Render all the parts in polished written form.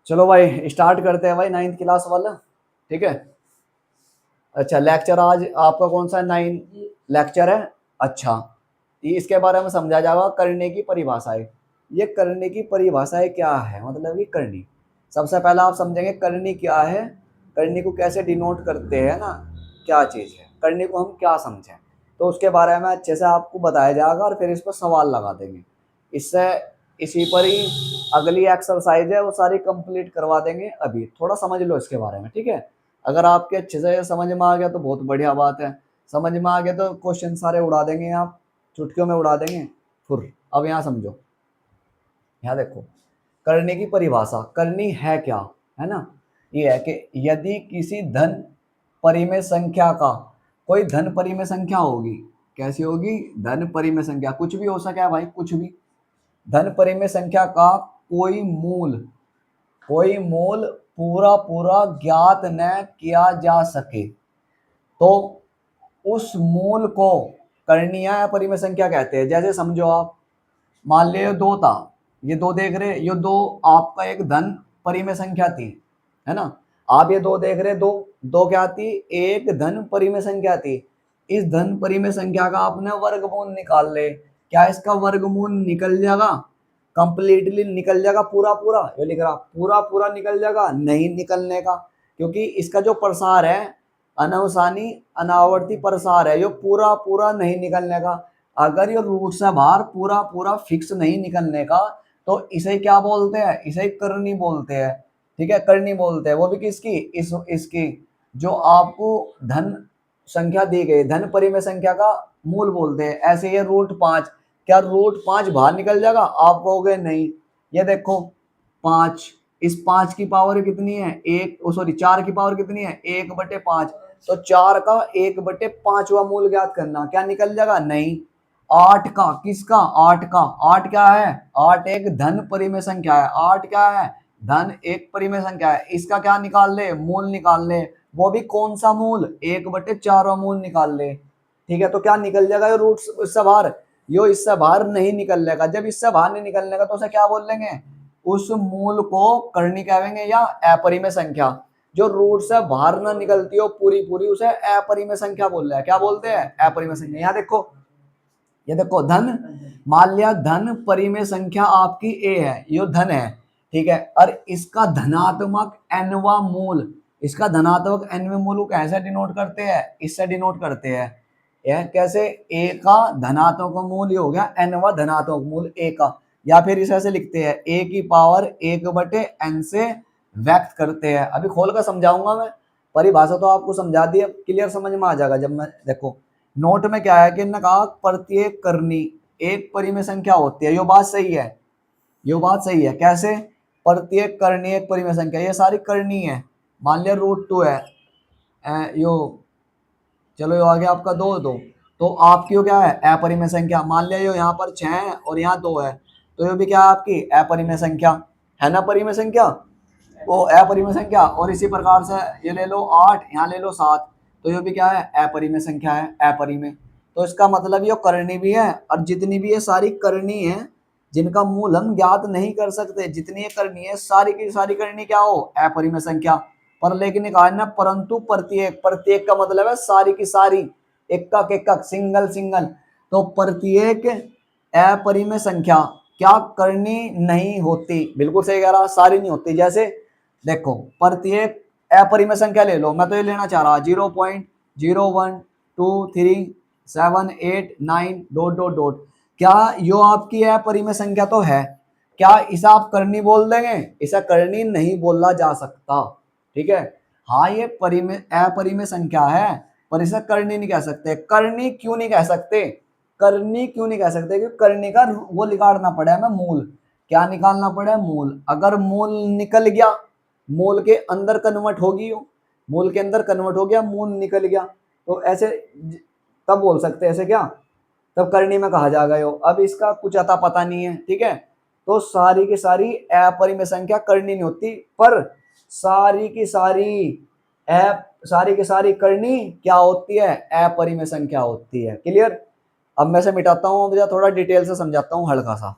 चलो भाई स्टार्ट करते हैं भाई 9th क्लास वाला। ठीक है। अच्छा लेक्चर आज आपका कौन सा 9 लेक्चर है। अच्छा ये इसके बारे में समझा जाएगा करने की परिभाषाएं। ये करने की परिभाषाएं क्या है मतलब ये करनी। सबसे पहला आप समझेंगे करनी क्या है, करनी को कैसे डिनोट करते हैं ना, क्या चीज़ है करने को हम क्या समझें, तो उसके बारे में अच्छे से आपको बताया जाएगा और फिर इस पर सवाल लगा देंगे। इससे इसी पर ही अगली एक्सरसाइज है वो सारी कंप्लीट करवा देंगे। अभी थोड़ा समझ लो इसके बारे में, ठीक है। अगर आपके अच्छे से समझ में आ गया तो बहुत बढ़िया बात है, समझ में आ गया तो क्वेश्चन सारे उड़ा देंगे, आप चुटकियों में उड़ा देंगे फुर। अब यहाँ समझो, यहाँ देखो करने की परिभाषा, करनी है क्या, है ना। ये है कि यदि किसी धन परिमेय संख्या का, कोई धन परिमेय संख्या होगी, कैसी होगी, धन परिमेय संख्या, कुछ भी हो सके भाई, कुछ भी धन परिमेय संख्या का कोई मूल पूरा पूरा ज्ञात न किया जा सके तो उस मूल को कर्णीय परिमेय संख्या कहते हैं। जैसे समझो आप, मान लो दो था, ये दो देख रहे, ये दो आपका एक धन परिमेय संख्या थी, है ना। आप ये दो देख रहे, दो दो क्या थी, एक धन परिमेय संख्या थी। इस धन परिमेय संख्या का आपने वर्गमूल निकाल ले, क्या इसका वर्गमूल निकल जाएगा, कंप्लीटली निकल जाएगा, पूरा पूरा, ये लिख रहा पूरा पूरा निकल जाएगा, नहीं निकलने का, क्योंकि इसका जो प्रसार है अनवसानी अनावर्ती प्रसार है, जो पूरा पूरा नहीं निकलने का। अगर ये रूट से बाहर पूरा पूरा फिक्स नहीं निकलने का तो इसे क्या बोलते हैं, इसे करनी बोलते हैं। ठीक है, करनी बोलते हैं, वो भी किसकी, इसकी जो आपको धन संख्या दी गई, धन परिमेय संख्या का मूल बोलते हैं। ऐसे ये रूट 5, क्या रूट 5 बाहर निकल जाएगा, आप कहोगे नहीं। ये देखो 5, इस 5 की पावर कितनी है, एक, सॉरी 4 की पावर कितनी है, 1/5, तो 4 का 1/5वां मूल ज्ञात करना, क्या निकल जाएगा, नहीं। 8 का, किसका, 8 का, 8 क्या है, 8 एक धन परिमेय संख्या है, 8 क्या है, धन एक परिमेय संख्या है। इसका क्या निकाल ले, मूल निकाल ले, वो भी कौन सा मूल, 1/4वां मूल निकाल ले। ठीक है, तो क्या निकल जाएगा, ये रूट इससे बाहर, यो इससे बाहर नहीं निकलने का। जब इससे बाहर नहीं निकलने का तो उसे क्या बोल लेंगे, उस मूल को करनी कहेंगे या अपरिमेय संख्या। जो रूट से बाहर ना निकलती हो पूरी पूरी उसे अपरिमेय संख्या बोल रहे हैं, क्या बोलते हैं, अपरिमेय संख्या। यहाँ देखो, ये देखो धन, मान लिया धन परिमेय संख्या आपकी ए है, ये धन है, ठीक है, और इसका धनात्मक एनवा मूल, इसका धनात्मक एनवे मूल को कैसे डिनोट करते हैं, इससे डिनोट करते हैं। यह कैसे, ए का धनात्मक मूल, ये हो गया एनवा धनात्मक मूल ए का, या फिर इसे ऐसे लिखते हैं ए की पावर 1/n से व्यक्त करते हैं। अभी खोल कर समझाऊंगा मैं, परिभाषा तो आपको समझा दी, अब क्लियर समझ में आ जाएगा जब मैं, देखो नोट में क्या है कि इन्होंने कहा प्रत्येक करनी एक परिमेय संख्या होती है, यो बात सही है, यो बात सही है। कैसे, प्रत्येक करनी एक परिमेय संख्या, ये सारी करनी है। मान लिया रूट 2 है, यो चलो यो आ गया आपका 2 तो आपकी यो क्या है, अपरिमेय संख्या। मान लिया यो यहाँ पर 6 है और यहाँ 2 है, तो यो भी क्या है आपकी अपरिमेय संख्या, है ना, परिमेय संख्या, वो अपरिमेय संख्या। और इसी प्रकार से ये ले लो 8, यहाँ ले लो 7, तो ये भी क्या है, अपरिमेय संख्या है, अपरिमेय। तो इसका मतलब ये करनी भी है, और जितनी भी ये सारी करनी है जिनका मूल हम ज्ञात नहीं कर सकते, जितनी ये करनी है सारी की सारी करनी क्या हो, अपरिमेय संख्या। पर लेकिन कहा ना, परंतु प्रत्येक, प्रत्येक का मतलब है सारी की सारी, एकक एकक, सिंगल सिंगल। तो प्रत्येक अपरिमेय संख्या क्या करनी नहीं होती, बिल्कुल सही कह रहा, सारी नहीं होती। जैसे देखो प्रत्येक अपरिमेय संख्या ले लो, मैं तो ये लेना चाह रहा 0.01233789 डॉट डॉट डॉट, क्या यो आपकी अपरिमेय संख्या तो है, क्या इसे आप करनी बोल देंगे, इसे करनी नहीं बोला जा सकता। ठीक है, हाँ ये परिमेय अपरिमेय संख्या है पर इसे करनी नहीं कह सकते। करनी क्यों नहीं कह सकते, करनी क्यों नहीं कह सकते, क्योंकि करनी का वो निकालना पड़ा है, मैं मूल, क्या निकालना पड़ा है, मूल। अगर मूल निकल गया, मूल के अंदर कन्वर्ट होगी, मूल के अंदर कन्वर्ट हो गया, मूल निकल गया, तो ऐसे तब बोल सकते हैं, ऐसे क्या, तब करनी में कहा जाएगा यो। अब इसका कुछ अता पता नहीं है, ठीक है। तो सारी की सारी अपरिमेय संख्या करनी नहीं होती, पर सारी की सारी करनी क्या होती है, अपरिमेय संख्या होती है। क्लियर। अब मैं से मिटाता हूँ, मुझे थोड़ा डिटेल से समझाता हूँ हल्का सा।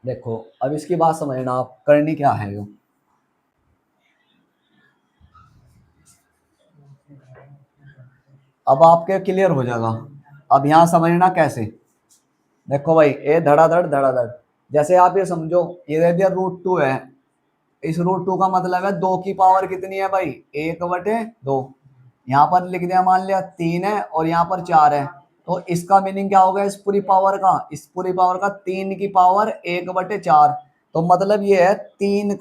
देखो अब इसकी बात समझना आप, करनी क्या है यो। अब आपके क्लियर हो जाएगा। अब यहाँ समझना कैसे। देखो भाई, ए धड़ाधड़ धड़ाधड़, जैसे आप ये समझो, ये दे दिया √2 है। इस √2 का मतलब है 2 की पावर कितनी है भाई, 1/2। यहाँ पर लिख दिया, मान लिया 3 है और यहाँ पर 4 है। तो इसका मीनिंग क्या होगा, इस पूरी पावर का, इस पूरी पावर का 3 की पावर 1/4। तो मतलब ये है 3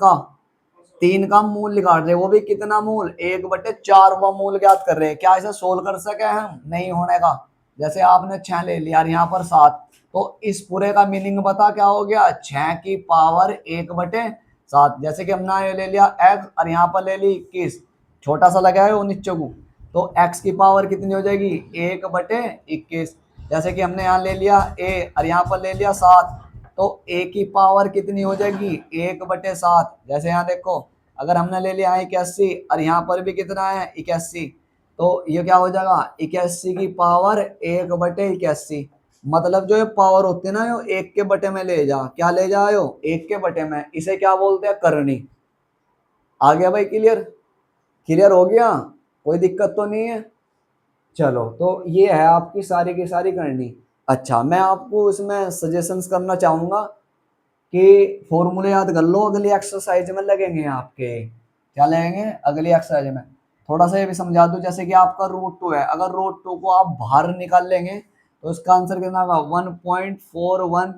का मूल निकाल रहे हैं, वो भी कितना मूल, 1/4 मूल ज्ञात कर रहे हैं। क्या इसे सोल्व कर सके हम, नहीं होने का। जैसे आपने 6 ले लिया और यहाँ पर 7, तो इस पूरे का मीनिंग बता क्या हो गया, 6 की पावर 1/7। जैसे कि हमने ये ले लिया x और यहाँ पर ले ली 21, छोटा सा लगा है 19 चौगु, तो x की पावर कितनी हो जाएगी, 1/21। जैसे कि हमने यहाँ ले लिया a और यहाँ पर ले लिया 7, तो a की पावर कितनी हो जाएगी, 1/7। जैसे यहाँ देखो, अगर हमने ले लिया है 81 और यहाँ पर भी कितना है 81, तो ये क्या हो जाएगा, 81 की पावर 1/81। मतलब जो ये पावर होती है ना, यो 1 के बटे में ले जा, क्या ले जाओ, 1 के बटे में। इसे क्या बोलते हैं, करनी। आ गया भाई, क्लियर, क्लियर हो गया, कोई दिक्कत तो नहीं है। चलो, तो ये है आपकी सारी की सारी करनी। अच्छा, मैं आपको इसमें सजेशंस करना चाहूंगा कि फॉर्मूले याद कर लो, अगली एक्सरसाइज में लगेंगे आपके। क्या लगेंगे अगली एक्सरसाइज में, थोड़ा सा ये भी समझा दूं। जैसे कि आपका √2 है, अगर √2 को आप बाहर निकाल लेंगे तो इसका आंसर कितना होगा, 1.412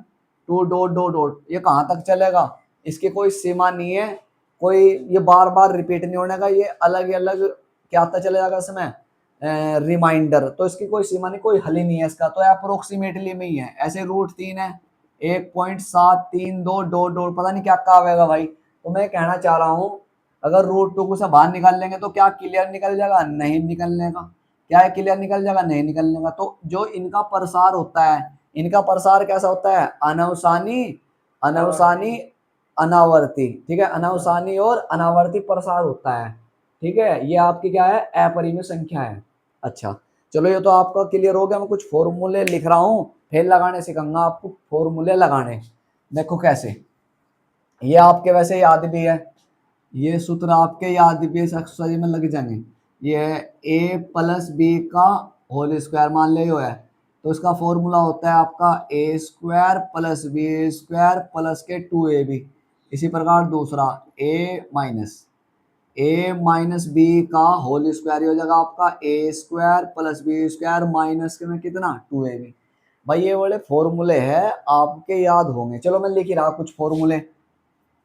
डॉट डॉट डॉट। ये कहाँ तक चलेगा, इसकी कोई सीमा नहीं है, कोई ये बार बार रिपीट नहीं होने का, ये अलग अलग क्या आता चले जाएगा इसमें, रिमाइंडर। तो इसकी कोई सीमा नहीं, कोई हल ही नहीं है इसका, तो अप्रोक्सीमेटली में ही है। ऐसे √3 है, 1.732 डॉट डॉट, पता नहीं क्या कहा होगा भाई। तो मैं कहना चाह रहा हूँ, अगर √2 को से बाहर निकाल लेंगे तो क्या क्लियर निकल जाएगा, नहीं निकलने का। क्या है, क्लियर निकल जाएगा, नहीं निकलने का। तो जो इनका प्रसार होता है, इनका प्रसार कैसा होता है, अनावसानी अनावसानी अनावर्ती, ठीक है, अनावसानी और अनावर्ती प्रसार होता है। ठीक है, ये आपकी क्या है, अपरिमेय संख्या है। अच्छा, चलो ये तो आपका क्लियर हो गया। मैं कुछ फॉर्मूले लिख रहा हूँ, फिर लगाने सिखाऊंगा आपको फॉर्मूले लगाने। देखो कैसे, ये आपके वैसे याद भी है, ये सूत्र आपके याद भी है, एक्सरसाइज में लग जाएंगे। ये है a+b का होल स्क्वायर, मान ले है। तो इसका फॉर्मूला होता है आपका a² + b² प्लस के 2ab। इसी प्रकार दूसरा a-b का होल स्क्वायर हो जाएगा आपका a² + b² माइनस के में कितना 2ab। भाई ये वाले फॉर्मूले हैं, आपके याद होंगे। चलो मैं लिख ही रहा कुछ फॉर्मूले,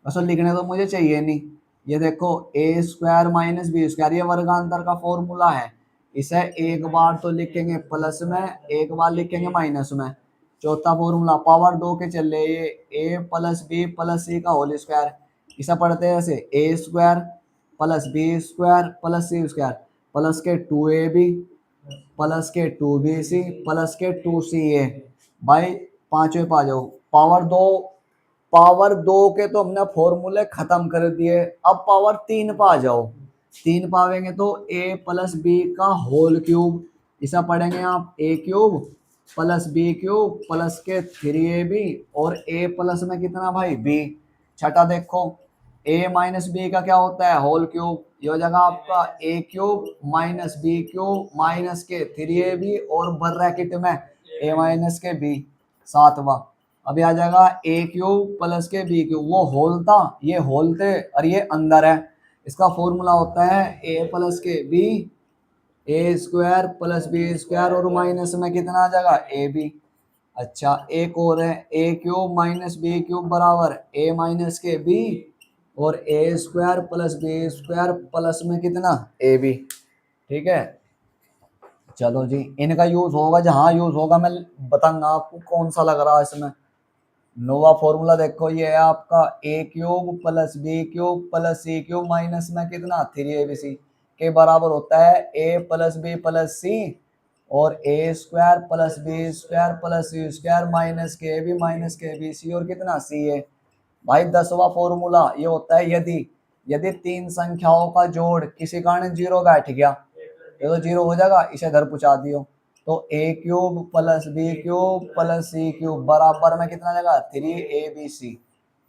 असल लिखने तो मुझे चाहिए नहीं। ये देखो, a² - b², ये वर्गांतर का फॉर्मूला है। इसे एक बार तो लिखेंगे प्लस में, एक बार लिखेंगे माइनस में। चौथा फॉर्मूला, पावर 2 के चले, ये a+b+c का होल स्क्वायर। इसे पढ़ते हैं ऐसे, a² + b² + c² प्लस के 2ab प्लस के 2bc प्लस के 2ca। भाई पांचवें पा जाओ, पावर 2 के तो हमने फॉर्मूले खत्म कर दिए। अब पावर 3 पा जाओ, 3 पावेंगे तो a+b का होल क्यूब। इसे पढ़ेंगे आप a³ + b³ प्लस के 3ab और a प्लस में कितना भाई b। छठा देखो, a - b का क्या होता है, होल क्यूब। ये हो जाएगा आपका a³ - b³ माइनस के 3ab और ब्रैकेट में a - के b। सातवां, अभी आ जाएगा a³ प्लस के b³, वो होल था, ये होल थे और ये अंदर है। इसका फॉर्मूला होता है a प्लस के b, a² + b² और माइनस में कितना आ जाएगा ab। अच्छा, एक और है, a³ - b³ बराबर a के b और a² + b² प्लस में कितना ab। ठीक है, चलो जी, इनका यूज होगा, जहां यूज होगा मैं बताऊंगा आपको कौन सा लग रहा है इसमें। नोवा फॉर्मूला देखो, ये है आपका a³ + b³ + c³ माइनस में कितना 3abc के बराबर होता है a + b + c और a² + b² + c² माइनस के b माइनस के बी सी और कितना सी है। भाई 10वां फॉर्मूला ये होता है, यदि यदि तीन संख्याओं का जोड़ किसी कारण 0 बैठ गया, ये तो 0 हो जाएगा, इसे इधर पहुंचा दियो। तो a³ + b³ + c³ बराबर में कितना जाएगा 3abc,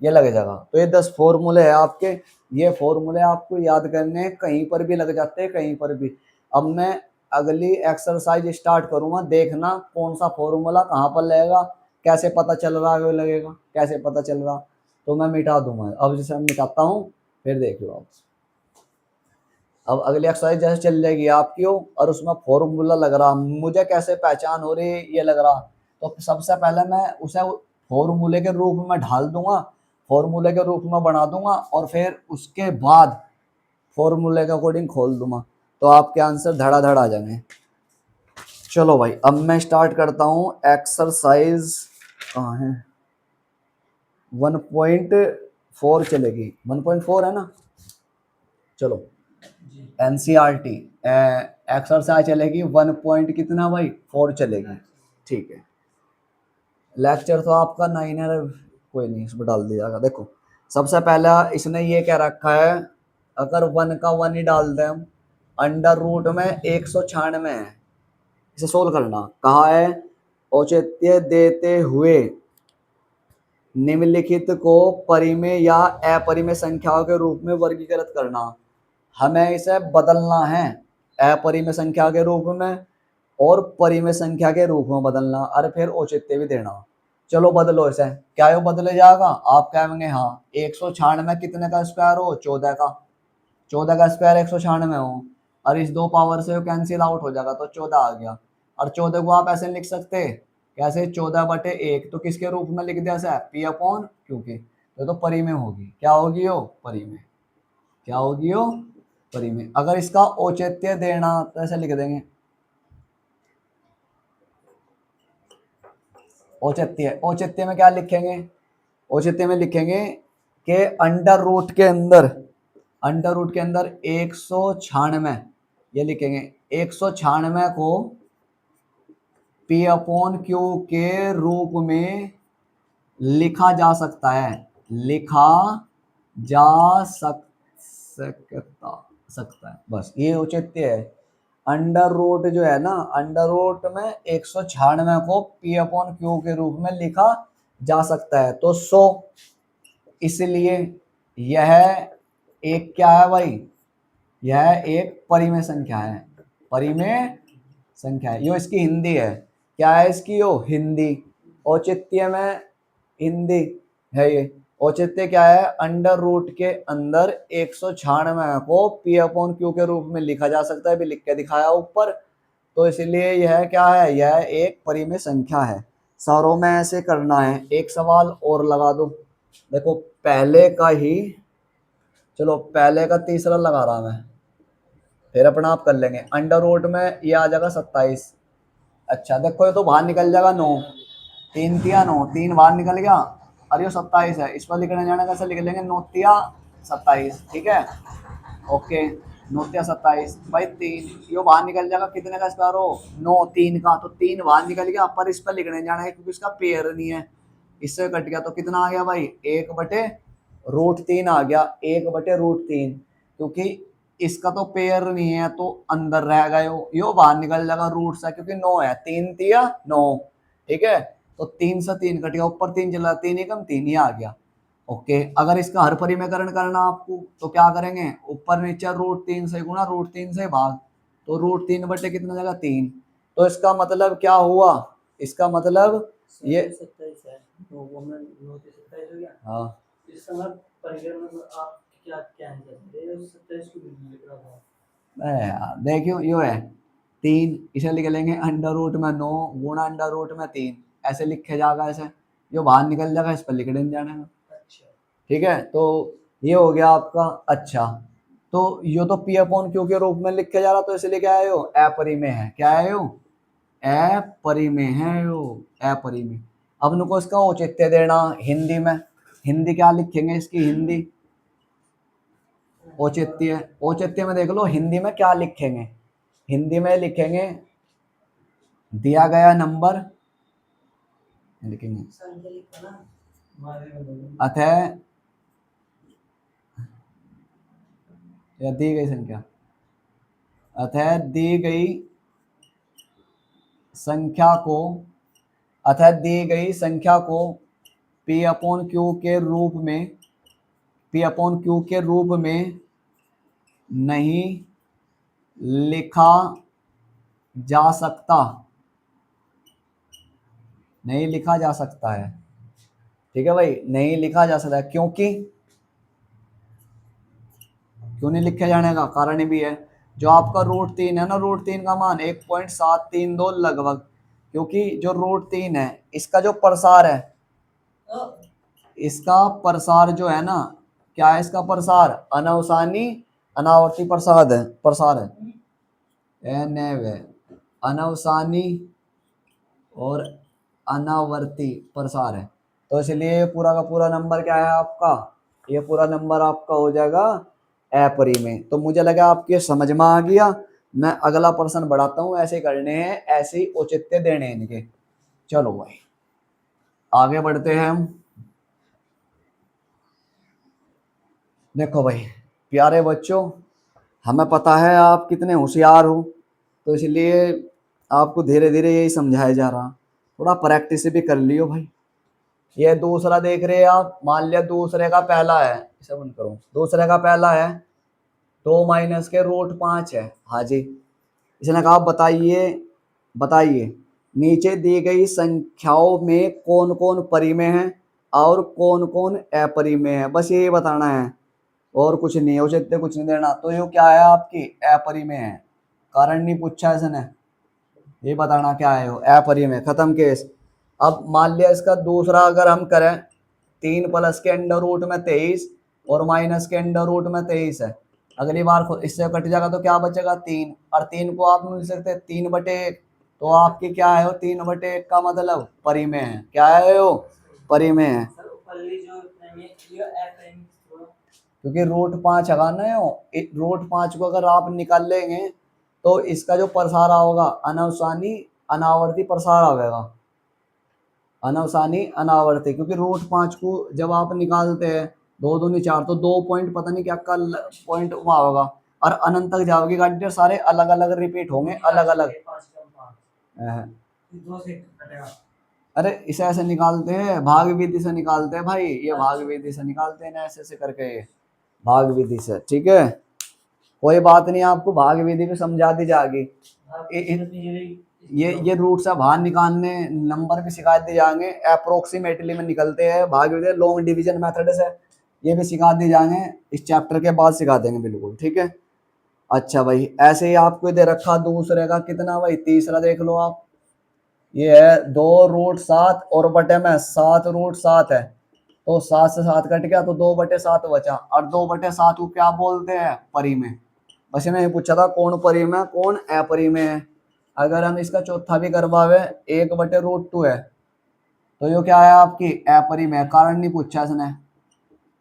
ये लग जाएगा। तो ये 10 फॉर्मूले है आपके। ये फॉर्मूले आपको याद करने, कहीं पर भी लग जाते हैं, कहीं पर भी। अब मैं अगली एक्सरसाइज स्टार्ट करूंगा, देखना कौन सा फॉर्मूला कहाँ पर लगेगा, कैसे पता चल रहा है लगेगा, कैसे पता चल रहा, तो मैं मिटा दूंगा। अब जैसे मैं मिटाता हूँ फिर देख लो आप। अब अगली एक्सरसाइज जैसे चल जाएगी आपकी हो और उसमें फॉर्मूला लग रहा, मुझे कैसे पहचान हो रही ये लग रहा, तो सबसे पहले मैं उसे फॉर्मूले के रूप में ढाल दूंगा, फॉर्मूले के रूप में बना दूंगा और फिर उसके बाद फॉर्मूले के अकॉर्डिंग खोल दूंगा, तो आपके आंसर धड़ाधड़ आ जाएंगे। चलो भाई अब मैं स्टार्ट करता हूँ एक्सरसाइज। कहाँ है? 1.4 चलेगी, 1.4 है ना। चलो एनसीईआरटी एक्सरसाइज चलेगी 1 पॉइंट कितना भाई 4 चलेगी। ठीक है, लेक्चर तो आपका 9 है, कोई नहीं इसमें डाल दिया जाएगा। देखो सबसे पहला इसने ये क्या रखा है, अगर 1 का 1 ही डाल दें हम, अंडर रूट में 196 है, इसे सोल्व करना। कहाँ है? औचित्य देते हुए निम्नलिखित को परिमेय या अपरिमेय संख्याओं के रूप में वर्गीकृत करना। हमें इसे बदलना है अपरिमेय संख्या के रूप में और परिमेय संख्या के रूप में बदलना, और फिर औचित्य भी देना। चलो बदलो इसे, क्या ये बदले जाएगा? आप कहेंगे हाँ 196 कितने का स्क्वायर हो? 14 का, 14 का स्क्वायर 196 हो, और इस दो पावर से कैंसिल आउट हो जाएगा तो 14 आ गया। और 14 को आप ऐसे लिख सकते कैसे? 14/1, तो किसके रूप में लिख दिया ऐसा? पी अपॉन क्यू के, तो परिमेय होगी। क्या होगी वो? परिमेय। क्या होगी वो? परिमेय। अगर इसका औचित्य देना तो ऐसे लिख देंगे, औचित्य, औचित्य में क्या लिखेंगे? औचित्य में लिखेंगे कि अंडर रूट के अंदर, अंडर रूट के अंदर 196, ये लिखेंगे 196 को पी अपॉन क्यू के रूप में लिखा जा सकता है, लिखा जा सकता है। बस ये औचित्य है। अंडर रूट जो है ना, अंडर रूट में 196 को पी अपॉन क्यू के रूप में लिखा जा सकता है, तो 100, इसलिए यह एक क्या है भाई? यह एक परिमेय संख्या है, परिमेय संख्या है। यो इसकी हिंदी है, क्या है इसकी? यो हिंदी। औचित्य में हिंदी है ये। औचित्य क्या है? अंडर रूट के अंदर 196 को पी अपॉन क्यू के रूप में लिखा जा सकता है, भी लिख के दिखाया ऊपर, तो इसलिए यह क्या है? यह एक परिमेय संख्या है। सारों में ऐसे करना है। एक सवाल और लगा दो, देखो पहले का ही, चलो पहले का तीसरा लगा रहा मैं, फिर अपना आप कर लेंगे। अंडर रूट में ये आ जाएगा 27। अच्छा देखो ये तो बाहर निकल जाएगा 9, 3 तिया 9, 3 बाहर निकल गया, और ये 27 है, इस पर लिखने जाना कैसे लिख लेंगे? 9 तिया 27, ठीक है, ओके। 9 तिया 27 भाई, 3 ये बाहर निकल जाएगा, कितने का स्क्वायर हो? 9, 3 का, तो 3 बाहर निकल गया, पर इस पर लिखने जाना है क्योंकि इसका पेयर नहीं है, इससे कट गया, तो कितना आ गया भाई? 1/√3 आ गया, 1/√3, क्योंकि इसका तो पेयर नहीं है तो अंदर रह गए हो, यो बाहर निकल जाएगा रूट से, क्योंकि 9 है, 3 तिया 9, ठीक है, तो 3 से 3 कट गया, ऊपर 3 चला, 3 एकम 3 ही आ गया, ओके। अगर इसका हर परिमेयकरण करना आपको तो क्या करेंगे? ऊपर नीचे √3 से गुणा, √3 से भाग, तो √3 बटे कितना जगह 3, तो इसका मतलब क्या हुआ? इसका मतलब ये 27 है, तो वो में 9 से 27 हो गया। हाँ, इसका मतलब परिमेय आप क्या क्या है? 27 को लिख रहा था, देखियो यो है 3, इसे लिख लेंगे अंडर रूट में 9 गुणा अंडर रूट में 3, ऐसे लिखे जाएगा, ऐसे यो बाहर निकल जाएगा, इस पर लिख देने जाने में। अच्छा ठीक है, तो ये हो गया आपका। अच्छा तो यो तो पी अपॉन क्यू के रूप में लिखे जा रहा, तो इसलिए क्या है? यो अपरिमेय है। क्या है? यो अपरिमेय है, यो अपरिमेय। अब उनको इसका औचित्य देना हिंदी में, हिंदी क्या लिखेंगे इसकी? हिंदी औचित्य, औचित्य में देख लो हिंदी में क्या लिखेंगे? हिंदी में लिखेंगे दिया गया नंबर, लिखेंगे अतः, या दी गई संख्या, अतः दी गई संख्या को, अतः दी गई संख्या को पी अपॉन क्यू के रूप में, पी अपॉन क्यू के रूप में नहीं लिखा जा सकता, नहीं लिखा जा सकता है। ठीक है भाई, नहीं लिखा जा सकता है क्योंकि, क्यों नहीं लिखे जाने का कारण भी है, जो आपका रूट 3 है ना, रूट 3 का मान 1.732 लगभग, क्योंकि जो रूट 3 है इसका जो प्रसार है, इसका प्रसार जो है ना, क्या है इसका प्रसार, अनावसानी अनावर्ती प्रसार है, प्रसार है अनावसानी और अनावर्ती प्रसार है। तो इसलिए ये पूरा का पूरा नंबर क्या है आपका, ये पूरा नंबर आपका हो जाएगा अपरिमेय। तो मुझे लगा आपके समझ में आ गया। मैं अगला प्रश्न बढ़ाता हूँ, ऐसे करने हैं, ऐसे ही औचित्य देने हैं इनके। चलो भाई आगे बढ़ते हैं हम। देखो भाई प्यारे बच्चों, हमें पता है आप कितने होशियार हो, तो इसलिए आपको धीरे धीरे यही समझाया जा रहा, थोड़ा प्रैक्टिस भी कर लियो भाई। ये दूसरा देख रहे हैं आप, मान लिया दूसरे का पहला है, इसे बंद करो, दूसरे का पहला है 2 - के रूट 5 है। हाँ जी, इसने कहा बताइए, बताइए नीचे दी गई संख्याओं में कौन कौन परिमेय है और कौन कौन अपरिमेय है, बस यही बताना है और कुछ नहीं है, उचित कुछ नहीं देना। तो ये क्या है आपकी अपरिमेय है, कारण नहीं पूछा इसने, ये बताना क्या है वो अपरिमेय, खत्म केस। अब मान लिया इसका दूसरा अगर हम करें, 3 + के अंडर रूट में 23 और -के अंडर रूट में 23 है, अगली बार इससे कट जाएगा तो क्या बचेगा 3, और 3 को आप मिल सकते हैं 3/1, तो आपकी क्या है वो 3/1 का मतलब परिमेय है, क्या है वो परिमेय है, क्योंकि रूट 5 है ना, रूट 5 को अगर आप निकाल लेंगे तो इसका जो प्रसार होगा अनावसानी अनावर्ती प्रसार आएगा, अनावसानी अनावर्ती, क्योंकि रूट 5 को जब आप निकालते हैं 2 दूनी 4, तो 2 पॉइंट पता नहीं क्या का पॉइंट वहाँ होगा, और अनंत तक जाओगी गाड़ी, सारे अलग अलग रिपीट होंगे अलग अलग। अरे इसे ऐसे निकालते हैं, भाग विधि से निकालते हैं भाई, ये भाग विधि से निकालते हैं ना, ऐसे ऐसे करके भाग विधि से। ठीक है, कोई बात नहीं, आपको भाग विधि भी समझा दी जाएगी। ये रूट से बाहर निकालने नंबर भी सिखा दिए जाएंगे, अप्रोक्सीमेटली में निकलते हैं भाग विधि, लॉन्ग डिवीजन मेथड से, ये भी सिखा दिए जाएंगे, इस चैप्टर के बाद सिखा देंगे बिल्कुल। ठीक है, अच्छा भाई ऐसे ही आपको दे रखा दूसरे का कितना भाई, तीसरा देख लो आप, ये है 2√7 और बटे में 7√7 है, तो 7 से 7 कट गया तो 2/7 बचा, और 2/7 को क्या बोलते हैं परिमेय। बस मैंने पूछा था कौन परिमेय कौन अपरिमेय है। अगर हम इसका चौथा भी करवावे 1/√2 है, तो ये क्या है आपकी अपरिमेय, कारण नहीं पूछा इसने,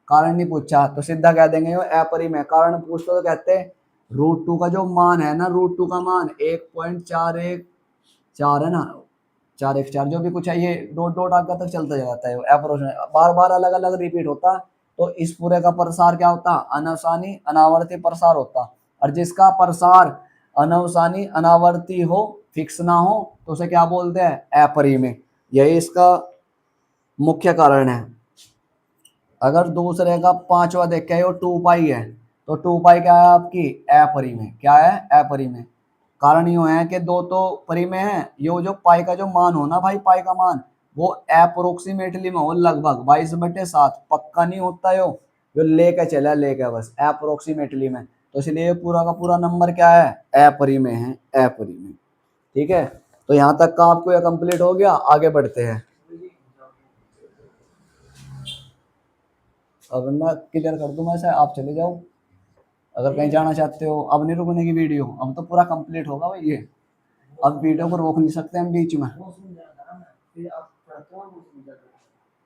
कारण नहीं पूछा तो सीधा कह देंगे ये अपरिमेय, कारण पूछते तो कहते हैं √2 का जो मान है ना, √2 का मान 1.414 है ना, 414 जो भी कुछ है, ये डॉट डॉट आगे तक चलता जाता है, अप्रोच बार बार अलग अलग रिपीट होता, तो इस पूरे का प्रसार क्या होता, अनावसानी अनावर्ती प्रसार होता, और जिसका प्रसार अनावसानी अनावर्ती हो, फिक्स ना हो, तो उसे क्या बोलते हैं अपरिमेय, यही इसका मुख्य कारण है। अगर दूसरे का पांचवा देखे वो 2π है, तो 2π क्या है आपकी अपरिमेय, क्या है अपरिमेय, कारण यूं है कि दो तो परिमेय है, यो जो पाई का जो मान हो ना भाई, पाई का मान वो अप्रोक्सीमेटली में हो, लगभग 22/7, पक्का नहीं होता यो लेके चला लेके बस अप्रोक्सीमेटली में, तो इसलिए ये पूरा का पूरा नंबर क्या है अपरिमेय है, अपरिमेय। ठीक है, तो यहाँ तक का आपको यह कंप्लीट हो गया, आगे बढ़ते हैं। अब मैं क्लियर कर दूं, वैसे आप चले जाओ अगर कहीं जाना चाहते हो, अब नहीं रुकने की वीडियो, अब तो पूरा कंप्लीट होगा भाई ये, अब वीडियो को रोक नहीं सकते हम बीच में।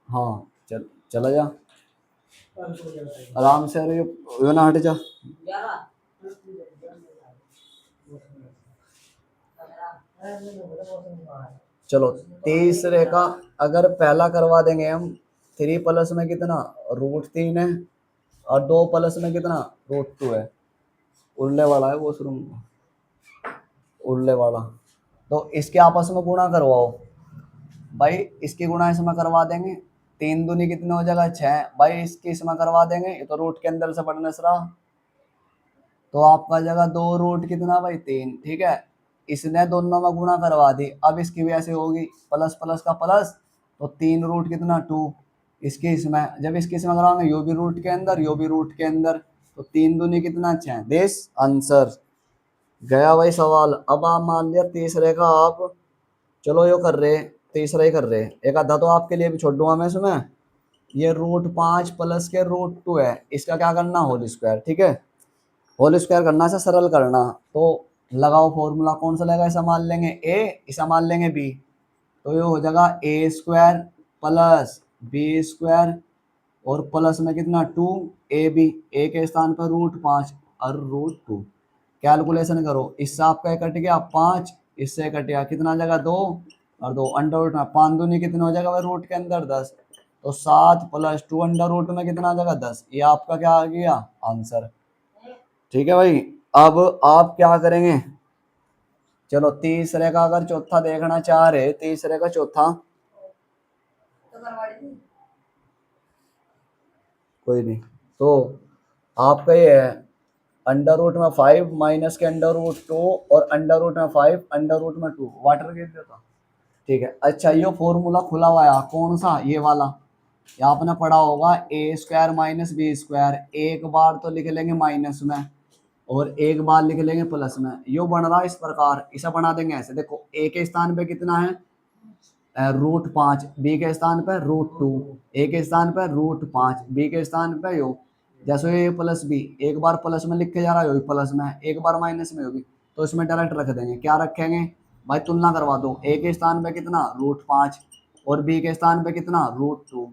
हाँ चल चला जा आराम से, अरे यो ना हट जा। चलो तीसरे का अगर पहला करवा देंगे हम, 3 + में कितना √3 है, और 2 + में कितना √2 है, उड़ने वाला है वो शुरू, उड़ने वाला, तो इसके आपस में गुणा करवाओ भाई, इसकी गुणा इसमें करवा देंगे, 3 दूनी कितने हो जाएगा 6 भाई, इसकी इसमें करवा देंगे, ये तो रूट के अंदर से पढ़ने से रहा, तो आपका जगह 2 रूट कितना भाई 3। ठीक है, इसने दोनों में गुणा करवा दी। अब इसकी भी ऐसे होगी, प्लस प्लस का प्लस, तो 3 रूट कितना 2। इसके इसमें, जब इसके इसमें कराओगे यो भी रूट के अंदर, यो भी रूट के अंदर, तो 3 दूनी कितना 6। दिस आंसर गया भाई सवाल। अब आप मान लिया तीसरे का आप, चलो यो कर रहे, तीसरा ही कर रहे, एक आधा तो आपके लिए भी छोड़ दूंगा मैं इसमें। ये √5 प्लस के √2 है, इसका क्या करना, होल स्क्वायर। ठीक है, होल स्क्वायर करना से सरल करना, तो लगाओ फॉर्मूला, कौन सा लगेगा, इसे मान लेंगे ए, इसे मान लेंगे बी, तो ये हो जाएगा ए स्क्वायर प्लस बी स्क्वायर और प्लस में कितना 2 ए बी, ए के स्थान पर √5 और √2। कैलकुलेशन करो, इससे आपका कट गया 5, इससे कट गया कितना जगह 2 और 2, अंडर रूट में 5 दूनी कितने हो जाएगा भाई, रूट के अंदर 10, तो 7 प्लस 2 अंडर रूट में कितना जगह 10। ये आपका क्या आ गया आंसर। ठीक है भाई, अब आप क्या करेंगे, चलो तीसरे का अगर चौथा देखना चाह रहे, तीसरे का चौथा कोई नहीं, तो आपका ये है अंडर रूट में 5 माइनस के अंडर रूट 2 और अंडर रूट में 5 अंडर रूट में 2, वाटर गिर देता। ठीक है, अच्छा ये फॉर्मूला खुला हुआ है, कौन सा, ये वाला, ये आपने पढ़ा होगा ए स्क्वायर माइनस बी स्क्वायर, एक बार तो लिख लेंगे माइनस में और एक बार लिख लेंगे प्लस में। यो बन रहा है इस प्रकार, इसे बना देंगे ऐसे, देखो ए के स्थान पे कितना है √5, बी के स्थान पर √2, ए के स्थान पर √5, बी के स्थान पर यो, जैसे ए प्लस बी, एक बार प्लस में लिख के जा रहा है प्लस में, एक बार माइनस में होगी, तो इसमें डायरेक्ट रख देंगे। क्या रखेंगे भाई, तुलना करवा दो, ए के स्थान पे कितना √5 और बी के स्थान पे कितना √2,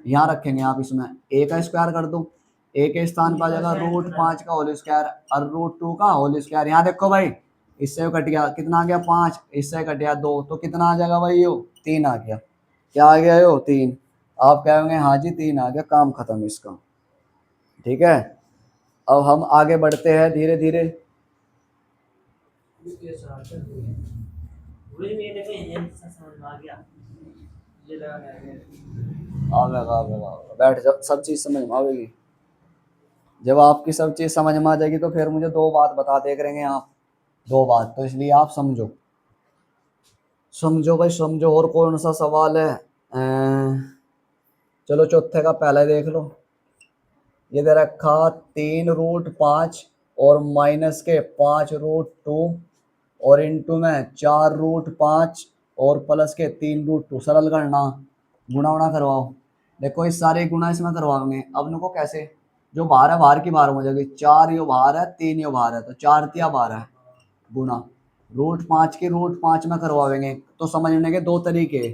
यहाँ रखेंगे आप, इसमें ए का स्क्वायर कर दो, ए के स्थान पर आ जाएगा √5 का होल स्क्वायर और √2 का होल स्क्वायर। यहाँ देखो भाई, इससे कट गया कितना आ गया 5, इससे कट गया 2, तो कितना आ जाएगा भाई, यो 3 आ गया। क्या आ गया, यो 3। आप कहेंगे हाँ जी 3 आ गया, काम खत्म इसका। ठीक है, अब हम आगे बढ़ते हैं धीरे धीरे। बैठ जाओ, सब चीज समझ में आएगी। जब आपकी सब चीज समझ में आ जाएगी तो फिर मुझे 2 बात बता दे करेंगे आप, 2 बात, तो इसलिए आप समझो, समझो भाई समझो। और कौन सा सवाल है, चलो चौथे का पहले देख लो। ये दे रखा 3√5 और माइनस के 5√2 और इंटू में 4√5 और प्लस के 3√2, सरल करना, गुणा उना करवाओ। देखो इस सारे गुणा इसमें करवाओगे, अब इनको कैसे, जो बाहर है बाहर की बाहर हो जाएगी, 4 यो बाहर है 3 यो बाहर है, तो 4 तिया 12 गुणा √5 की √5 में करवाएंगे, तो समझने के 2 तरीके,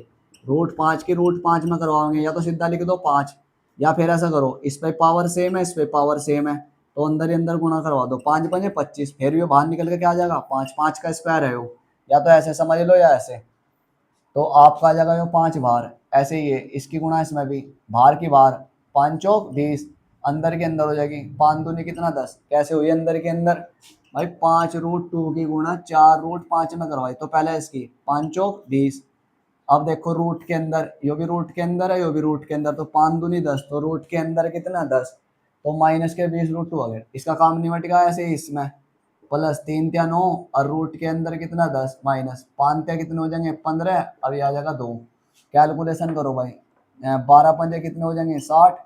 √5 की √5 में करवाओगे, या तो सीधा लिख दो 5, या फिर ऐसा करो, इस पे पावर सेम है, इस पे पावर सेम है, तो अंदर ही अंदर गुणा करवा दो, 5 5 25, फिर भी बाहर निकल के क्या आ जाएगा 5, 5 का स्क्वायर है वो, या तो ऐसे समझ लो या ऐसे, तो आपका आ जाएगा यो 5 बाहर, ऐसे ही है इसकी गुणा इसमें भी, बाहर की बाहर 5 चौक 20, अंदर के अंदर हो जाएगी, 5 दूनी कितना 10, कैसे हुई अंदर के अंदर भाई, 5√2 की गुणा 4√5 में करवाई, तो पहले इसकी 5 चौक 20, अब देखो रूट के अंदर, यो भी रूट के अंदर है, यो भी रूट के अंदर, तो 5 दूनी 10, तो रूट के अंदर कितना 10, तो माइनस के 20√2 आ गए, इसका काम नहीं मिटेगा ऐसे ही इसमें, प्लस 3 त्या 9 और रूट के अंदर कितना 10 माइनस 5 त्या कितने हो जाएंगे 15, अब ये आ जाएगा 2। कैलकुलेशन करो भाई, 12 पंजे कितने हो जाएंगे 60,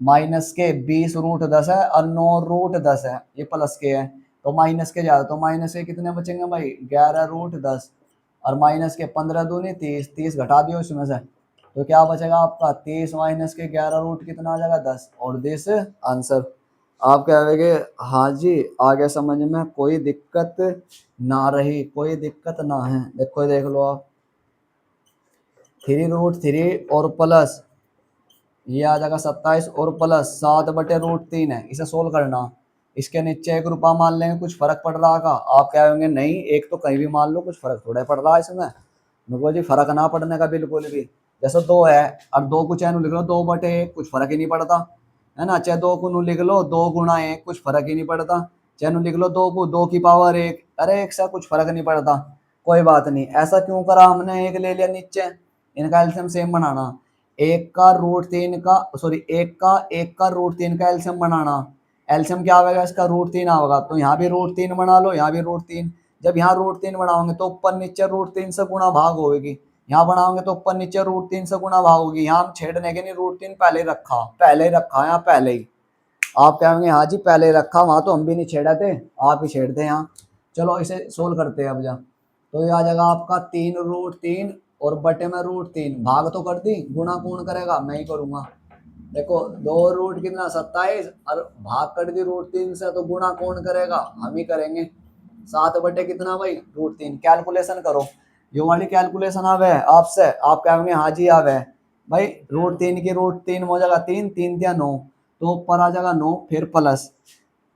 माइनस के 20√10 है और 9√10 है, ये प्लस के है, तो माइनस के ज्यादा, तो माइनस के कितने बचेंगे भाई 11√10 और माइनस के 15 दूनी 30, 30 घटा दियो इसमें से, तो क्या बचेगा आपका 30 माइनस के 11 रूट कितना आ जाएगा 10, और दिस आंसर। आप कहेंगे हाँ जी आगे समझ में कोई दिक्कत ना रही, कोई दिक्कत ना है, देखो देख लो आप, 3√3 और प्लस ये आ जाएगा 27 और प्लस 7/√3 है, इसे सोल्व करना, इसके नीचे 1 रुपया मान लेंगे, कुछ फर्क पड़ रहा का, आप कहेंगे नहीं एक तो कहीं भी मान लो कुछ फर्क थोड़ा पड़ रहा है इसमें, मुझको जी फर्क ना पड़ने का बिल्कुल भी, जैसे 2 है और 2 को चाहे लिख लो 2/1, कुछ फर्क ही नहीं पड़ता है ना, चाहे 2 को लिख लो 2 गुणा 1, कुछ फर्क ही नहीं पड़ता, चाहे लिख लो 2 को 2 की पावर 1, अरे 1 से कुछ फर्क नहीं पड़ता, कोई बात नहीं, ऐसा क्यों करा हमने, 1 ले लिया नीचे, इनका एल्सियम सेम बनाना, 1 का √3 का सॉरी 1 का √3 का एल्सियम बनाना, एल्सियम क्या आएगा इसका √3 आएगा, तो यहाँ भी √3 बना लो, यहाँ भी √3, जब यहाँ √3 बढ़ाओगे तो ऊपर नीचे √3 से गुणा भाग होगी, यहाँ बढ़ाओगे तो ऊपर नीचे √3 से गुणा भाग होगी। यहाँ हम छेड़ने के नहीं, √3 पहले ही रखा, यहाँ पहले ही। आप कहेंगे हाँ जी पहले ही रखा, वहां तो हम भी नहीं छेड़ा थे, आप ही छेड़ते हैं यहाँ। चलो इसे सोल्व करते हैं अब जा। तो ये आ जाएगा आपका 3√3 और बटे में √3, भाग तो कर दी, गुणा कौन करेगा, मैं ही करूंगा। देखो 2 रूट कितना 27 और भाग कर दी √3 से, तो गुणा कौन करेगा, हम ही करेंगे। 7 बटे कितना भाई √3। कैलकुलेशन करो, जो वाली कैलकुलेशन आवे आपसे, आप कहेंगे हाँ जी आवे भाई। √3 की √3 हो जाएगा 3, 3 दिया 9, तो ऊपर आ जाएगा 9, फिर प्लस,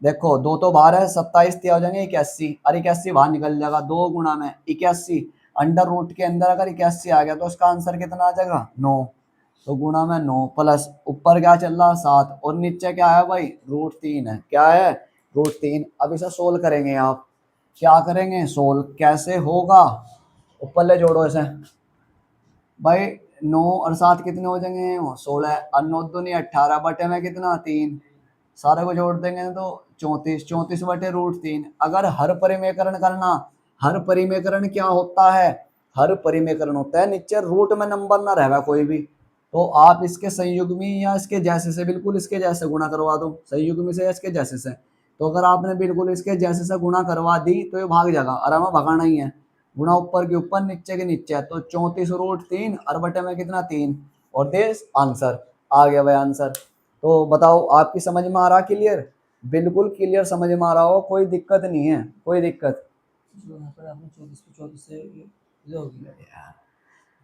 देखो 2 तो बाहर है, 27 दिया हो जाएंगे 81, और 81 बाहर निकल जाएगा, 2 गुणा में 81, अंडर रूट के अंदर अगर 81 आ गया तो उसका आंसर कितना आ जाएगा 9, तो गुणा में 9 प्लस ऊपर क्या चल रहा 7, और नीचे क्या है भाई √3 है, क्या है √3। अब इसे सोल्व करेंगे, आप क्या करेंगे सोल्व, कैसे होगा, ऊपर ले जोड़ो इसे भाई। 9 और 7 कितने हो जाएंगे 16, और 9 दूनी 18, बटे में कितना 3, सारे को जोड़ देंगे तो 34, 34 बटे √3। अगर हर परिमेकरण करना, हर परिमेकरण क्या होता है, हर परिमेकरण होता है नीचे रूट में नंबर ना रहना कोई भी, तो आप इसके संयुग्मी या इसके जैसे से, बिल्कुल इसके जैसे गुणा करवा दो, संयुग्मी से या इसके जैसे से। तो अगर आपने बिल्कुल इसके जैसे से गुणा करवा दी तो ये भाग जाएगा, और हमें भगाना ही है, गुणा ऊपर के ऊपर नीचे के नीचे, तो 34√3 और बटे में कितना 3, और देश आंसर आ गया भाई आंसर। तो बताओ आपकी समझ में आ रहा, क्लियर, बिल्कुल क्लियर समझ में आ रहा हो, कोई दिक्कत नहीं है, कोई दिक्कत।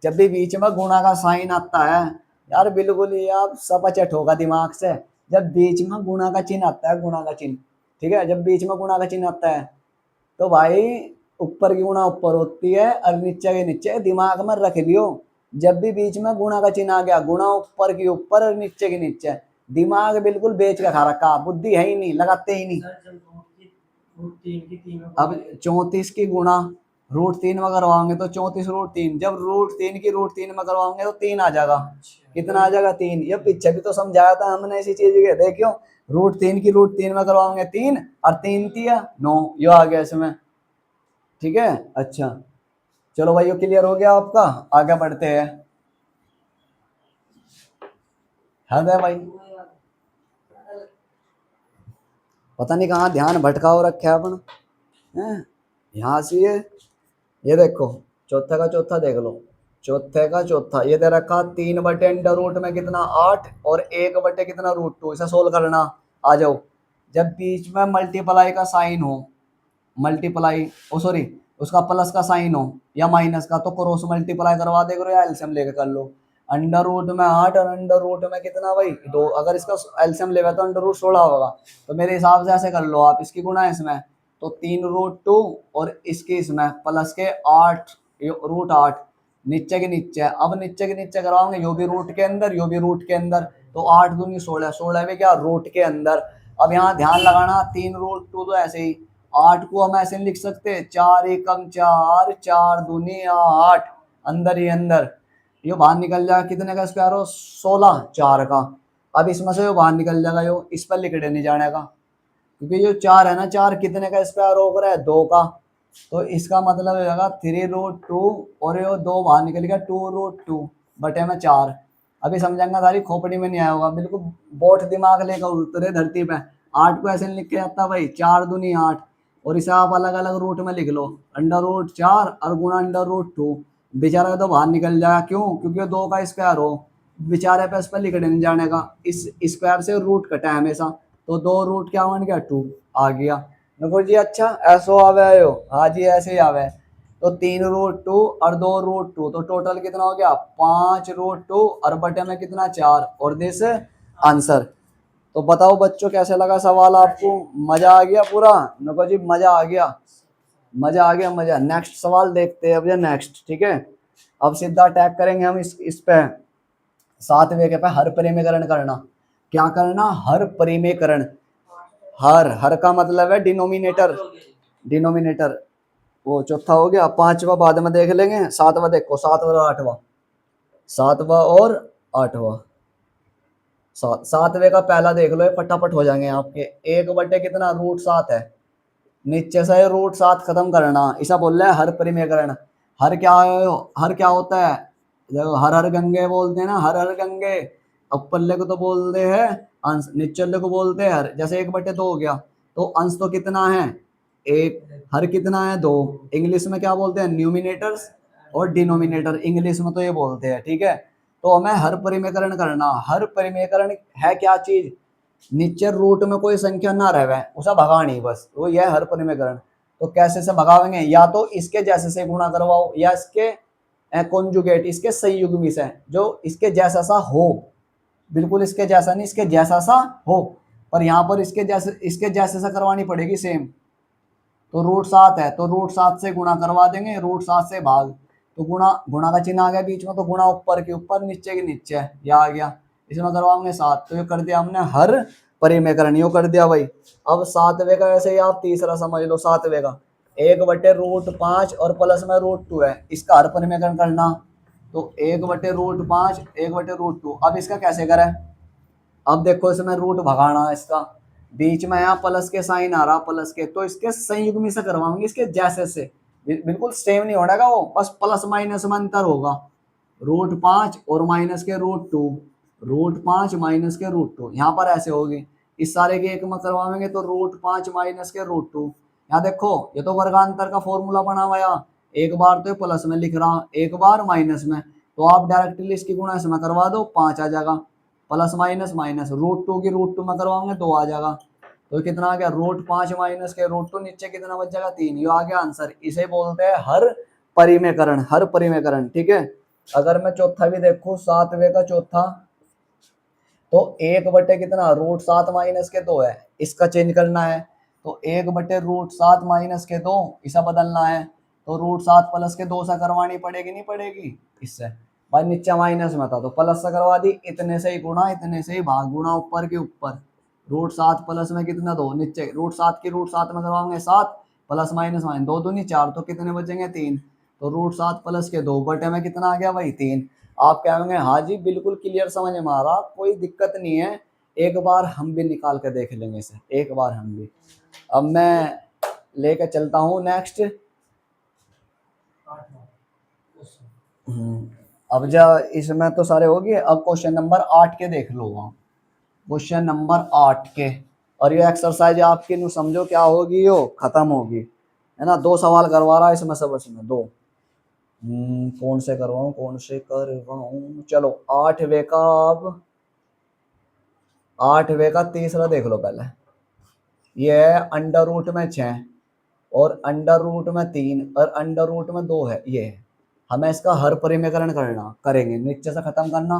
जब भी बीच में गुणा का साइन आता है यार, बिल्कुल ही आप सपचट होगा दिमाग से, जब बीच में गुणा का चिन्ह आता है, गुणा का चिन्ह, ठीक है, जब बीच में गुणा का चिन्ह आता है तो भाई ऊपर की गुणा ऊपर होती है और नीचे के नीचे, दिमाग में रख लियो। जब भी बीच में गुणा का चिन्ह आ गया, गुणा ऊपर की ऊपर और नीचे के नीचे, दिमाग बिल्कुल बेच का खा रखा, बुद्धि है ही नहीं, लगाते ही नहीं। अब 34 की गुणा √3 में करवाओगे तो 34√3, जब √3 की √3 में करवाओगे तो 3 आ जाएगा, कितना आ जाएगा 3। ये पीछे भी तो समझाया था हमने इसी चीज के, देखियो √3 की √3 में करवाओगे 3, और 3 दिया 9, यो आ गया इसमें, ठीक है। अच्छा चलो भाई, ये क्लियर हो गया आपका, आगे बढ़ते हैं। है भाई, पता नहीं कहाँ ध्यान भटका हो रखा है अपन है, यहाँ से ये देखो, चौथे का चौथा देख लो, चौथे का चौथा ये दे रखा 3 बटे अंडर रूट में कितना 8, और 1 बटे कितना √2, इसे सोल्व करना। आ जाओ, जब बीच में मल्टीप्लाई का साइन हो, मल्टीप्लाई ओ सॉरी उसका प्लस का साइन हो या माइनस का, तो क्रॉस मल्टीप्लाई करवा दे करो या एलसीएम लेके कर लो। अंडर रूट में 8 और अंडर रूट में कितना भाई 2, अगर इसका एलसीएम लेगा तो अंडर रूट 16 होगा, तो मेरे हिसाब से ऐसे कर लो आप, इसकी गुणा इसमें तो 3√2, और इसके इसमें प्लस के 8 √8, नीचे के नीचे, अब नीचे के नीचे करवाओगे, यो भी रूट के अंदर, यो भी रूट के अंदर, तो 8 दूनी 16, 16 में क्या रूट के अंदर। अब यहाँ ध्यान लगाना, 3√2 तो ऐसे ही, 8 को हम ऐसे लिख सकते हैं 4 एकम 4, 4 दूनी 8, अंदर ही अंदर, ये बाहर निकल जाएगा, कितने का स्क्वायर हो 16, 4 का। अब इसमें से बाहर निकल जाएगा, यो इस पर लिखने नहीं जाने का, क्योंकि जो 4 है ना, 4 कितने का स्क्वायर हो रहा है 2 का, तो इसका मतलब हो जाएगा 3√2, और ये 2 बाहर निकल गया 2√2 बटे में 4। अभी समझाऊंगा, सारी खोपड़ी में नहीं आया होगा, बिल्कुल बोट दिमाग लेकर उतरे धरती पे। 8 को ऐसे लिख के आता भाई 4 दूनी 8, और इसे आप अलग अलग रूट में लिख लो, अंडर रूट 4 और गुणा अंडर रूट 2, बेचारा तो बाहर निकल जाएगा, क्यों, क्योंकि 2 का स्क्वायर हो, बेचारे पे इस पर लिखने नहीं जाने का, इस स्क्वायर से रूट कटा है हमेशा, तो 2 रूट क्या बन गया 2 आ गया। नकुल जी अच्छा ऐसो आवे आयो, हाँ जी ऐसे ही आवे, तो 3√2 और 2√2, तो टोटल कितना हो गया 5√2, और बटे में कितना 4, और दिस आंसर। तो बताओ बच्चों कैसे लगा सवाल आपको, मजा आ गया पूरा, नकुल जी मजा आ गया, मजा आ गया मजा। नेक्स्ट सवाल देखते हैं अब, नेक्स्ट ठीक है। अब सीधा अटैक करेंगे हम इस पे, 7वें के पे, हर परिमेकरण करना। क्या करना, हर परिमेकरण, हर का मतलब है डिनोमिनेटर, डिनोमिनेटर, वो चौथा हो गया, 5वां बाद में देख लेंगे, 7वां देखो, 7वां और 8वां, 7वां और 8वां। 7वें का पहला देख लो, ये फटाफट हो जाएंगे आपके, 1 बटे कितना √7 है, नीचे से रूट 7 खत्म करना, ऐसा बोल रहा है हर परिमेयकरण। हर क्या है, हर क्या होता है, देखो हर हर गंगे बोलते हैं ना, हर हर गंगे। अब पल्ले को तो बोलते हैं अंश, निचले को बोलते हैं हर। जैसे 1/2 हो गया, तो अंश तो कितना है, एक। हर कितना है, 2। इंग्लिश में क्या बोलते हैं, न्यूमिनेटर्स और डिनोमिनेटर, इंग्लिश में तो ये बोलते हैं, ठीक है। तो हमें हर परिमेयकरण करना। हर परिमेयकरण है क्या चीज, नीचे रूट में कोई संख्या ना रहे उसे भगानी, बस वो यह हर परिमेयकरण। तो कैसे से भगावेंगे, या तो इसके जैसे से गुणा करवाओ, या इसके कॉन्जुगेट, इसके संयुग्मी से, जो इसके जैसा सा हो। बिल्कुल इसके जैसा नहीं, इसके जैसा सा हो, पर यहाँ पर इसके जैसे सा करवानी पड़ेगी सेम। तो रूट 7 है, तो रूट 7 से गुणा करवा देंगे, रूट 7 से भाग। तो गुणा, गुणा का चिन्ह आ गया बीच में, तो गुणा ऊपर के ऊपर नीचे के नीचे, ये आ गया। इसमें करवाओगे 7, तो ये कर दिया हमने हर परिमेयकरण, यो कर दिया भाई। अब 7वें का ऐसे ही आप तीसरा समझ लो, 7वें का 1/√5 और प्लस में √2 है, इसका हर परिमेयकरण करना। तो 1/√5 1/√2। अब इसका कैसे करें, अब देखो इसमें रूट भगाना है इसका, बीच में यहाँ प्लस के साइन आ रहा, प्लस के, तो इसके संयुग्मी से करवाएंगे, इसके जैसे से। बिल्कुल सेम नहीं होगा वो, बस प्लस माइनस में अंतर होगा। √5 और माइनस के √2, √5 माइनस के √2, यहाँ पर ऐसे होगी। इस सारे के एक में करवाएंगे तो √5 माइनस के √2। यहाँ देखो ये तो वर्गांतर का फॉर्मूला बना हुआ, एक बार तो प्लस में लिख रहा, एक बार माइनस में, तो आप डायरेक्टली इसकी गुणा इसमें करवा दो, 5 आ जाएगा। प्लस माइनस माइनस, √2 की √2 में करवाओगे 2 आ जाएगा। तो कितना आ गया, √5 माइनस के √2, नीचे कितना बच जाएगा, 3। ये आ गया आंसर। इसे बोलते हैं हर परिमेयकरण, हर परिमेयकरण, ठीक है। अगर मैं चौथा भी देखूं, 7वें का चौथा, तो 1 बटे कितना, √7 माइनस के 2 है, इसका चेंज करना है। तो 1/√7 माइनस के 2, इसे बदलना है। तो √7 प्लस के 2 से करवानी पड़ेगी, नहीं पड़ेगी इससे, भाई नीचे माइनस में था तो प्लस से करवा दी, इतने से ही गुणा, इतने से ही भाग, गुणा ऊपर के ऊपर। √7 प्लस में कितना, 2, नीचे √7 की √7 में करवाओगे 7, प्लस माइनस माइनस 2 दूनी 4, तो कितने बचेंगे, 3। तो √7 प्लस के 2 बटे में कितना आ गया भाई, 3। आप कहेंगे हाँ जी बिल्कुल क्लियर समझ में आ रहा, कोई दिक्कत नहीं है, एक बार हम भी निकाल कर देख लेंगे इसे, एक बार हम भी। अब मैं लेकर चलता हूँ नेक्स्ट। अब जब इसमें तो सारे हो गए, अब क्वेश्चन नंबर 8 के देख लो आप, क्वेश्चन नंबर 8 के। और ये एक्सरसाइज आपकी नु समझो क्या होगी, यो खत्म होगी, है ना। 2 सवाल करवा रहा है इसमें, सब इसमें 2। कौन से करवाऊं, कौन से करवाऊं, चलो 8वें का, अब 8वें का तीसरा देख लो पहले। ये है अंडर रूट में 6 और अंडर रूट में 3 और अंडर रूट में 2 है, ये है। हमें इसका हर परिमेयकरण करना, करेंगे नीचे से खत्म करना।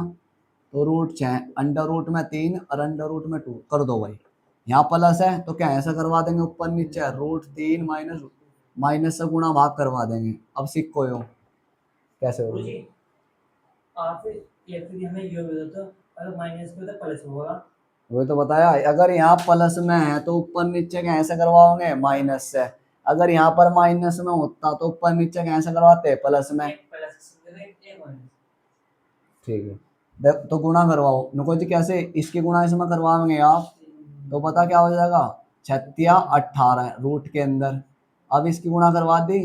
तो √6 अंडर रूट में 3 और अंडर रूट में 2 कर दो भाई। यहाँ प्लस है तो क्या ऐसा करवा देंगे, ऊपर नीचे √3 माइनस, माइनस से गुणा भाग करवा देंगे। अब सीखो यो कैसे होगा। वही तो बताया, अगर यहाँ प्लस में है तो ऊपर नीचे कैसे करवाओगे, माइनस से। अगर यहाँ पर माइनस में होता तो ऊपर नीचे कैसे करवाते, प्लस में। ठीक है, तो गुणा करवाओ नको जी, कैसे, इसकी गुणा इसमें करवाओगे आप, तो पता क्या हो जाएगा, 6×18 रूट के अंदर। अब इसकी गुणा करवा दी,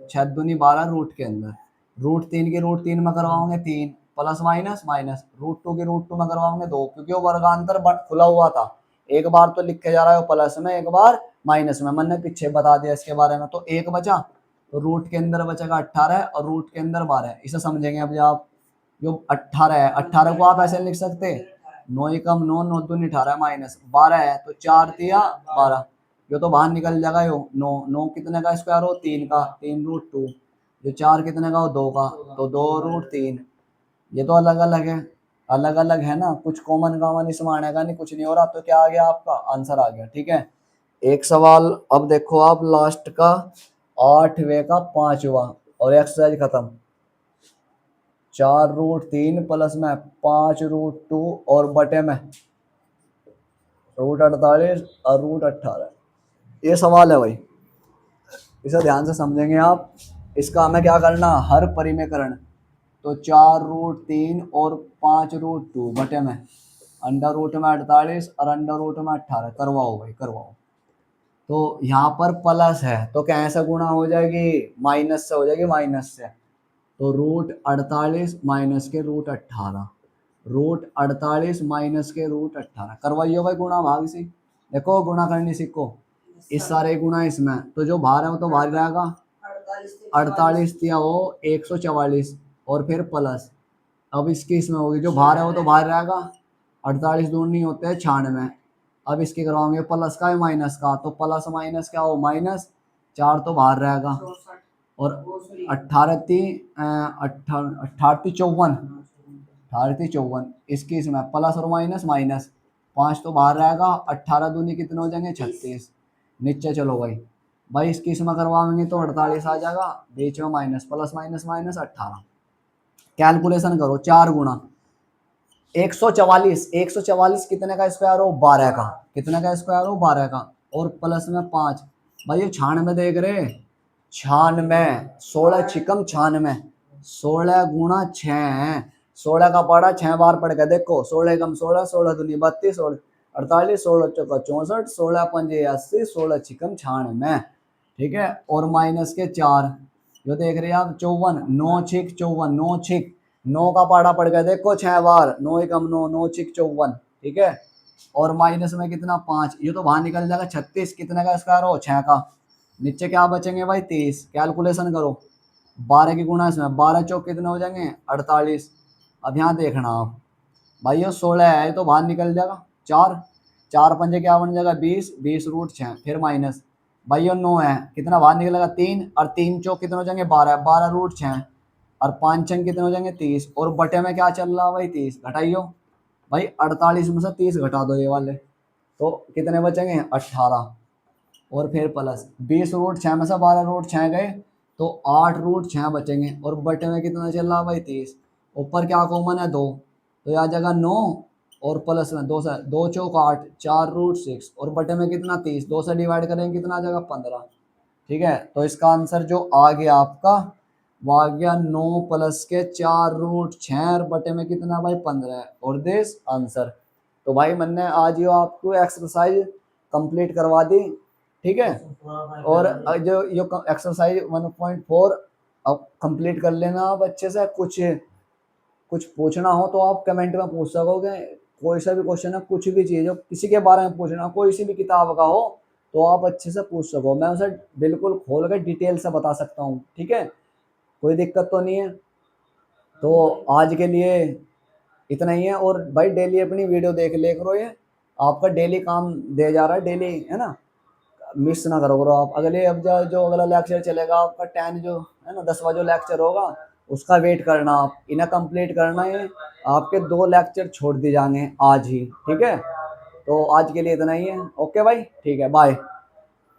6×2 12 रूट के अंदर। √3 की √3 में करवाओगे 3, प्लस माइनस माइनस, √2 की √2 में करवाओगे 2, क्योंकि वो वर्गांतर खुला हुआ था। एक बार तो लिखे जा रहा है प्लस में, एक बार माइनस में, मैंने पीछे बता दिया इसके बारे में। तो 1 बचा, तो रूट के अंदर बचेगा 18 और रूट के अंदर 12, इसे समझेंगे अब आप। जो 18 है, 18 को आप ऐसे लिख सकते, 9 एकम 9, 9 दूनी 18 माइनस 12 है, तो 4×3 = 12। ये तो बाहर निकल जाएगा, यो 9, 9 कितने का स्क्वायर हो, 3 का, 3√2। जो 4 कितने का हो, 2 का, तो 2√3। ये तो अलग अलग है, अलग अलग है ना, कुछ कॉमन कॉमन इसमें आने का नहीं, कुछ नहीं हो रहा। तो क्या आ गया, आपका आंसर आ गया, ठीक है। एक सवाल अब देखो आप लास्ट का, 8वें का 5वां, और एक्सरसाइज खत्म। 4√3 प्लस में 5√2 और बटे में √48 और √18, ये सवाल है भाई, इसे ध्यान से समझेंगे आप। इसका हमें क्या करना, हर परिमेयकरण। तो 4√3 और 5√2 बटे में अंडर रूट में 48 और अंडर रूट में 18, करवाओ भाई करवाओ। तो यहाँ पर प्लस है तो कैसे गुणा हो जाएगी, माइनस से हो जाएगी, माइनस से। तो √48 माइनस के √18, √48 माइनस के √18 करवाइयो भाई गुणा भाग से। देखो गुणा करनी सीखो, इस सारे गुणा इसमें, तो जो बाहर है वो तो बाहर रहेगा, 48 दिया हो 144 और फिर प्लस, अब इसकी इसमें होगी, जो बाहर है वो तो बाहर रहेगा, 48 दूर नहीं होते हैं 96। अब इसकी करवाओगे प्लस का है माइनस का, तो प्लस माइनस क्या हो, माइनस, 4 तो बाहर रहेगा, और 18 इसकी इसमें प्लस और माइनस, माइनस 5 तो बाहर रहेगा, 18 दूनी कितने हो जाएंगे 36। नीचे चलो भाई, भाई इसकी इसमें करवाएंगे तो 48 आ जाएगा, बीच में minus, plus minus minus 18। Calculation करो, 4 गुणा 144, 144 कितने का स्क्वायर हो, 12 का, कितने का स्क्वायर हो 12 का, और प्लस में 5, भाई ये 96 देख रहे, 96, 16 छिकम 96, 16 गुणा 6, 16 का पढ़ा 6 बार पढ़ के देखो, 16 कम 16, 16 दूनी 32, 16 48, 16 चौका 64, 16 पंजे 80, 16 छिकम 96, ठीक है। और माइनस के 4, जो देख रहे हैं आप 54, 9 छिक 54, 9 छिक, 9 का पढ़ा पड़ गया देखो 6 बार, 9 एकम 9, 9 छिक 54, ठीक है। और माइनस में कितना 5, ये तो बाहर निकल जाएगा 36, कितने का स्क्वायर हो 6 का, नीचे क्या बचेंगे भाई 30। कैलकुलेशन करो, 12 की गुणा इसमें, 12 चौक कितने हो जाएंगे 48। अब यहाँ देखना आप, भाई ये 16 है, ये तो बाहर निकल जाएगा, 4, 4 पंजे क्या बन जाएगा 20, 20√6, फिर माइनस, भाई ये 9 है, कितना बाहर निकलेगा 3, और 3 चौक कितने हो जाएंगे 12, 12√6, और 5 छंग कितने हो जाएंगे 30, और बटे में क्या चल रहा है भाई 30, घटाइयो भाई, 48 में से 30 घटा दो ये वाले, तो कितने बचेंगे 18, और फिर प्लस 20√6 में से 12√6 गए, तो 8√6 बचेंगे, और बटे में कितना चल रहा है भाई 30, ऊपर क्या कॉमन है 2, तो यह जगह 9, और प्लस में 2 से 2 चौक 8, 4√6, और बटे में कितना 30, 2 से डिवाइड करेंगे कितना आ जाएगा 15, ठीक है। तो इसका आंसर जो आ गया आपका, वो आ गया 9 प्लस के 4√6, और बटे में कितना भाई 15, और दिस आंसर। तो भाई मैंने आज ये आपको एक्सरसाइज कंप्लीट करवा दी, ठीक है। और जो ये एक्सरसाइज 1.4 अब कंप्लीट कर लेना आप अच्छे से। कुछ पूछना हो तो आप कमेंट में पूछ सकोगे, कोई सा भी क्वेश्चन है, कुछ भी चीज़ हो, किसी के बारे में पूछना, कोई सी भी किताब का हो, तो आप अच्छे से पूछ सको, मैं उसे बिल्कुल खोल कर डिटेल से बता सकता हूँ, ठीक है, कोई दिक्कत तो नहीं है। तो आज के लिए इतना ही है, और भाई डेली अपनी वीडियो देख ले करो, ये आपका डेली काम दे जा रहा है डेली, है ना, मिस ना करो करो आप। अगले अब जो अगला लेक्चर चलेगा आपका 10 जो है ना, 10वां जो लेक्चर होगा उसका वेट करना, आप इन्हें कंप्लीट करना है, आपके 2 लेक्चर छोड़ दिए जाएंगे आज ही, ठीक है। तो आज के लिए इतना ही है, ओके भाई, ठीक है, बाय।